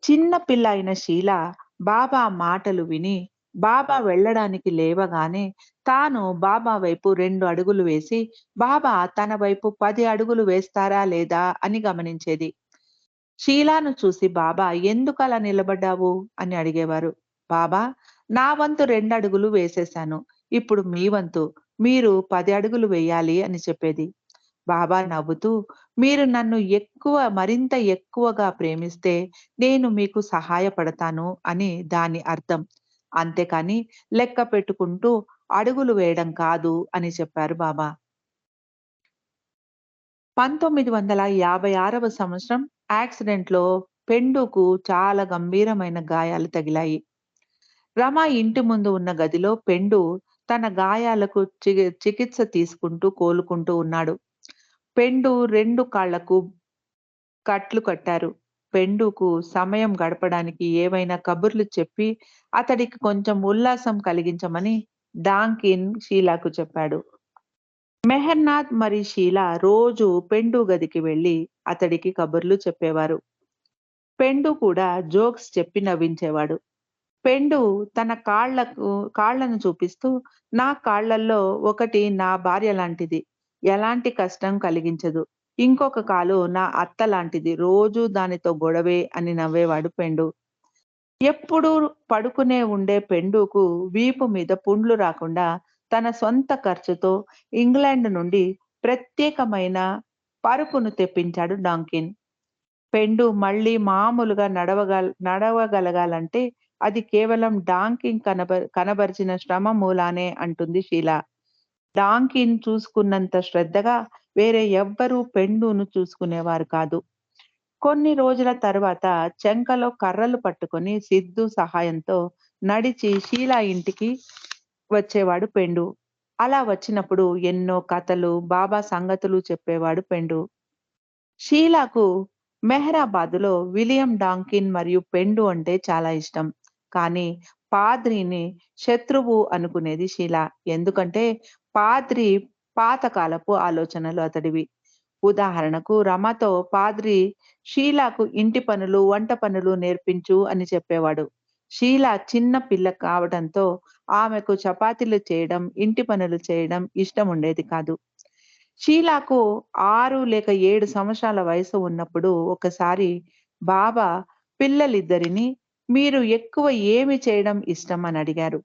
చిన్న పిల్ల అయిన షీల బాబా మాటలు విని, బాబా వెళ్ళడానికి లేవగానే తాను బాబా వైపు 2 అడుగులు వేసి, బాబా తన వైపు 10 అడుగులు వేస్తారా లేదా అని గమనించేది. షీలాను చూసి బాబా ఎందుకలా నిలబడ్డావు అని అడిగేవారు. బాబా, నా వంతు 2 అడుగులు వేసేశాను. ఇప్పుడు మీ వంతు. మీరు 10 అడుగులు వేయాలి అని చెప్పేది. బాబా నవ్వుతూ, మీరు నన్ను మరింత ఎక్కువగా ప్రేమిస్తే నేను మీకు సహాయపడతాను అని దాని అర్థం. అంతేకాని లెక్క పెట్టుకుంటూ అడుగులు వేయడం కాదు అని చెప్పారు బాబా. 1956వ సంవత్సరం యాక్సిడెంట్‌లో పెండుకు చాలా గంభీరమైన గాయాలు తగిలాయి. రమ ఇంటి ముందు ఉన్న గదిలో పెండు తన గాయాలకు చికిత్స తీసుకుంటూ కోలుకుంటూ ఉన్నాడు. పెండు 2 కాళ్లకు కట్లు కట్టారు. పెండుకు సమయం గడపడానికి ఏవైనా కబుర్లు చెప్పి అతడికి కొంచెం ఉల్లాసం కలిగించమని డాంకిన్ షీలాకు చెప్పాడు. మెహర్నాథ్ మరి షీలా రోజు పెండు గదికి వెళ్లి అతడికి కబుర్లు చెప్పేవారు. పెండు కూడా జోక్స్ చెప్పి నవ్వించేవాడు. పెండు తన కాళ్ళను చూపిస్తూ, నా కాళ్ళల్లో ఒకటి నా భార్య లాంటిది. ఎలాంటి కష్టం కలిగించదు. ఇంకొక కాలు నా అత్త లాంటిది. రోజూ దానితో గొడవే అని నవ్వేవాడు పెండు. ఎప్పుడూ పడుకునే ఉండే పెండుకు వీపు మీద పుండ్లు రాకుండా తన సొంత ఖర్చుతో ఇంగ్లాండ్ నుండి ప్రత్యేకమైన పరుపును తెప్పించాడు డాంకిన్. పెండు మళ్ళీ మామూలుగా నడవగలగాలంటే అది కేవలం డాంకిన్ కనబరిచిన శ్రమ మూలానే అంటుంది షీల. డాంకిన్ చూసుకున్నంత శ్రద్ధగా వేరే ఎవ్వరూ పెండును చూసుకునేవారు కాదు. కొన్ని రోజుల తర్వాత చెంకలో కర్రలు పట్టుకొని సిద్ధు సహాయంతో నడిచి షీల ఇంటికి వచ్చేవాడు పెండు. అలా వచ్చినప్పుడు ఎన్నో కథలు, బాబా సంగతులు చెప్పేవాడు పెండు. షీలాకు మెహరాబాదులో విలియం డాంకిన్ మరియు పెండు అంటే చాలా ఇష్టం. కానీ పాద్రిని శత్రువు అనుకునేది షీల. ఎందుకంటే పాద్రి పాతకాలపు ఆలోచనలు అతడివి. ఉదాహరణకు రమతో పాద్రి షీలాకు ఇంటి పనులు, వంట పనులు నేర్పించు అని చెప్పేవాడు. షీల చిన్న పిల్ల కావడంతో ఆమెకు చపాతీలు చేయడం, ఇంటి పనులు చేయడం ఇష్టం ఉండేది కాదు. షీలాకు 6 లేక 7 సంవత్సరాల వయసు ఉన్నప్పుడు ఒకసారి బాబా పిల్లలిద్దరిని మీరు ఎక్కువ ఏమి చేయడం ఇష్టం అని అడిగారు.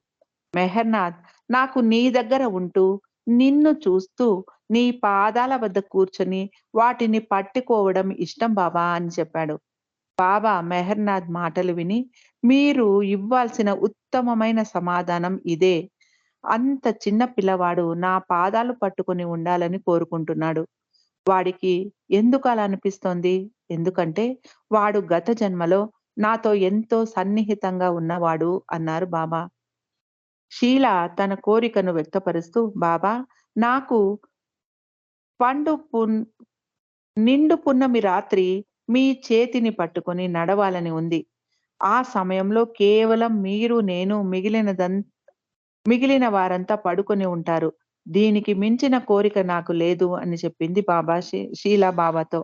మెహర్నాథ్, నాకు నీ దగ్గర ఉంటూ, నిన్ను చూస్తూ, నీ పాదాల వద్ద కూర్చొని వాటిని పట్టుకోవడం ఇష్టం బాబా అని చెప్పాడు. బాబా మెహర్నాథ్ మాటలు విని, మీరు ఇవ్వాల్సిన ఉత్తమమైన సమాధానం ఇదే. అంత చిన్న పిల్లవాడు నా పాదాలు పట్టుకొని ఉండాలని కోరుకుంటున్నాడు. వాడికి ఎందుకలా అనిపిస్తోంది? ఎందుకంటే వాడు గత జన్మలో నాతో ఎంతో సన్నిహితంగా ఉన్నవాడు అన్నారు బాబా. షీల తన కోరికను వ్యక్తపరుస్తూ, బాబా, నాకు పండు పున్ నిండు పున్నమి రాత్రి మీ చేతిని పట్టుకొని నడవాలని ఉంది. ఆ సమయంలో కేవలం మీరు, నేను మిగిలిన వారంతా పడుకొని ఉంటారు. దీనికి మించిన కోరిక నాకు లేదు అని చెప్పింది బాబా షీల బాబాతో.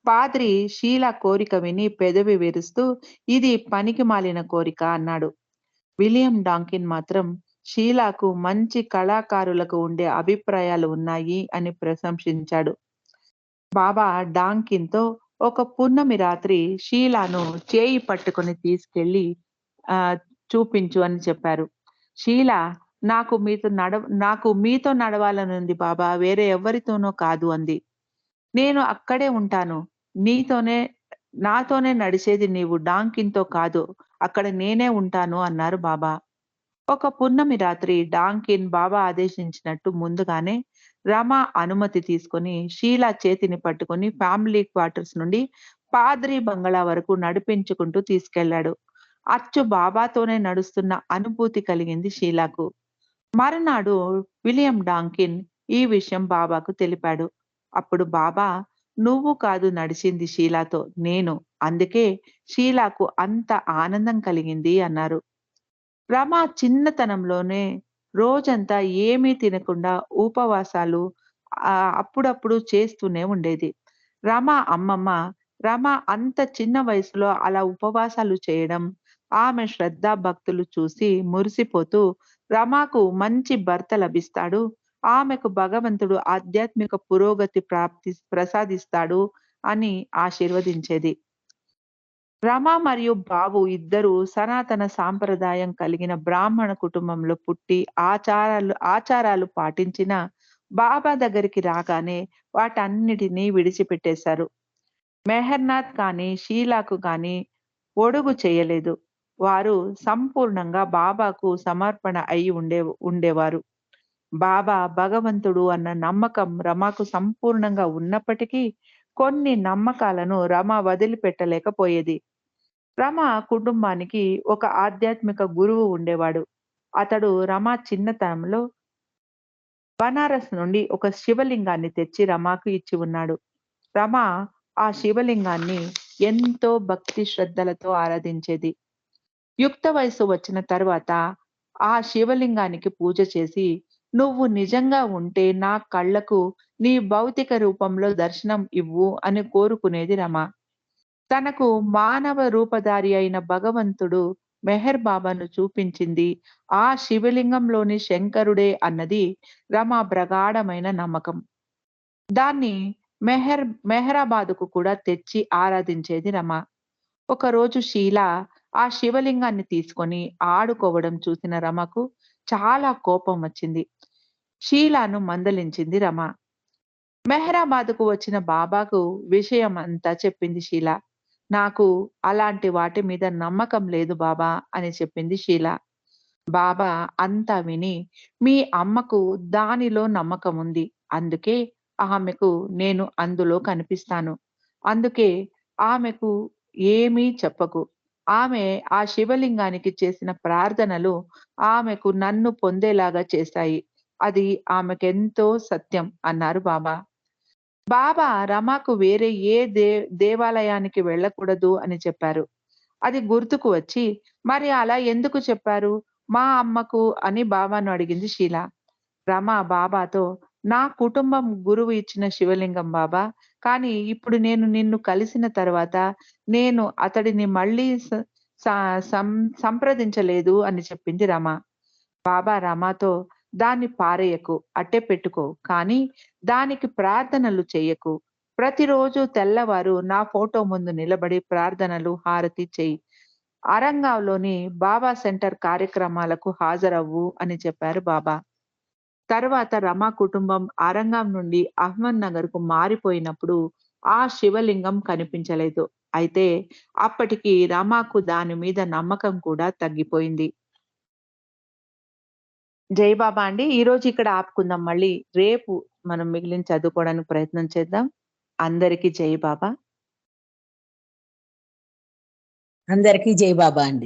పాద్రి షీల కోరిక విని పెదవి విరుస్తూ, ఇది పనికిమాలిన కోరిక అన్నాడు. విలియం డాంకిన్ మాత్రం షీలాకు మంచి కళాకారులకు ఉండే అభిప్రాయాలు ఉన్నాయి అని ప్రశంసించాడు. బాబా డాంకిన్‌తో ఒక పున్నమి రాత్రి షీలాను చేయి పట్టుకొని తీసుకెళ్ళి చూపించు అని చెప్పారు. షీల నాకు మీతో నడవాలనుంది బాబా. వేరే ఎవ్వరితోనో కాదు అంది. నేను అక్కడే ఉంటాను. నీతోనే నాతోనే నడిచేది నీవు డాంకిన్‌తో కాదు. అక్కడ నేనే ఉంటాను అన్నారు బాబా. ఒక పున్నమి రాత్రి డాంకిన్ బాబా ఆదేశించినట్టు ముందుగానే రమ అనుమతి తీసుకొని షీలా చేతిని పట్టుకొని ఫ్యామిలీ క్వార్టర్స్ నుండి పాద్రి బంగళా వరకు నడిపించుకుంటూ తీసుకెళ్ళాడు. అచ్చు బాబాతోనే నడుస్తున్న అనుభూతి కలిగింది షీలాకు. మరునాడు విలియం డాంకిన్ ఈ విషయం బాబాకు తెలిపాడు. అప్పుడు బాబా, నువ్వు కాదు నడిచింది షీలాతో, నేను. అందుకే షీలాకు అంత ఆనందం కలిగింది అన్నారు. రమ చిన్నతనంలోనే రోజంతా ఏమీ తినకుండా ఉపవాసాలు అప్పుడప్పుడు చేస్తూనే ఉండేది. రమ అమ్మమ్మ, రమ అంత చిన్న వయసులో అలా ఉపవాసాలు చేయడం, ఆమె శ్రద్ధాభక్తులు చూసి మురిసిపోతూ, రమకు మంచి భర్త లభిస్తాడు, ఆమెకు భగవంతుడు ఆధ్యాత్మిక పురోగతి ప్రసాదిస్తాడు అని ఆశీర్వదించేది. రమ మరియు బాబు ఇద్దరూ సనాతన సాంప్రదాయం కలిగిన బ్రాహ్మణ కుటుంబంలో పుట్టి ఆచారాలు పాటించిన బాబా దగ్గరికి రాగానే వాటన్నిటినీ విడిచిపెట్టేశారు. మెహర్‌నాథ్ కానీ, షీలాకు కానీ ఒడుగు చేయలేదు. వారు సంపూర్ణంగా బాబాకు సమర్పణ అయి ఉండేవారు. బాబా భగవంతుడు అన్న నమ్మకం రమకు సంపూర్ణంగా ఉన్నప్పటికీ, కొన్ని నమ్మకాలను రమ వదిలిపెట్టలేకపోయేది. రమ కుటుంబానికి ఒక ఆధ్యాత్మిక గురువు ఉండేవాడు. అతడు రమ చిన్నతనంలో బనారస్ నుండి ఒక శివలింగాన్ని తెచ్చి రమకు ఇచ్చి ఉన్నాడు. రమ ఆ శివలింగాన్ని ఎంతో భక్తి శ్రద్ధలతో ఆరాధించేది. యుక్త వయస్సు వచ్చిన తర్వాత ఆ శివలింగానికి పూజ చేసి, "నువ్వు నిజంగా ఉంటే నా కళ్ళకు నీ భౌతిక రూపంలో దర్శనం ఇవ్వు" అని కోరుకునేది రమ. తనకు మానవ రూపధారి అయిన భగవంతుడు మెహర్ బాబాను చూపించింది ఆ శివలింగంలోని శంకరుడే అన్నది రమ ప్రగాఢమైన నమ్మకం. దాన్ని మెహరాబాదుకు కూడా తెచ్చి ఆరాధించేది రమ. ఒకరోజు షీల ఆ శివలింగాన్ని తీసుకొని ఆడుకోవడం చూసిన రమకు చాలా కోపం వచ్చింది. షీలాను మందలించింది రమ. మెహరాబాద్‌కు వచ్చిన బాబాకు విషయమంతా చెప్పింది షీల. "నాకు అలాంటి వాటి మీద నమ్మకం లేదు బాబా" అని చెప్పింది షీల. బాబా అంతా విని, "మీ అమ్మకు దానిలో నమ్మకముంది. అందుకే ఆమెకు నేను అందులో కనిపిస్తాను. అందుకే ఆమెకు ఏమీ చెప్పకు. ఆమె ఆ శివలింగానికి చేసిన ప్రార్థనలు ఆమెకు నన్ను పొందేలాగా చేశాయి. అది ఆమెకెంతో సత్యం" అన్నారు బాబా. బాబా రమకు వేరే ఏ దేవాలయానికి వెళ్ళకూడదు అని చెప్పారు. అది గుర్తుకు వచ్చి, "మరి అలా ఎందుకు చెప్పారు మా అమ్మకు" అని బాబాను అడిగింది షీల. రమ బాబాతో, "నా కుటుంబం గురువు ఇచ్చిన శివలింగం బాబా. కానీ ఇప్పుడు నేను నిన్ను కలిసిన తర్వాత నేను అతడిని మళ్ళీ స స సం సంప్రదించలేదు" అని చెప్పింది రమ. బాబా రమతో, "దాన్ని పారేయకు, అట్టే పెట్టుకో. కానీ దానికి ప్రార్థనలు చెయ్యకు. ప్రతిరోజు తెల్లవారు నా ఫోటో ముందు నిలబడి ప్రార్థనలు, హారతి చెయ్యి. అరంగావ్‌లోని బాబా సెంటర్ కార్యక్రమాలకు హాజరవ్వు" అని చెప్పారు బాబా. తరువాత రమ కుటుంబం ఆరంగాం నుండి అహ్మద్‌నగర్‌కు మారిపోయినప్పుడు ఆ శివలింగం కనిపించలేదు. అయితే అప్పటికి రమకు దాని మీద నమ్మకం కూడా తగ్గిపోయింది. జై బాబా అండి. ఈరోజు ఇక్కడ ఆపుకుందాం. మళ్ళీ రేపు మనం మిగిలిన చదువుకోవడానికి ప్రయత్నం చేద్దాం. అందరికీ జై బాబా. అందరికీ జై బాబా అండి.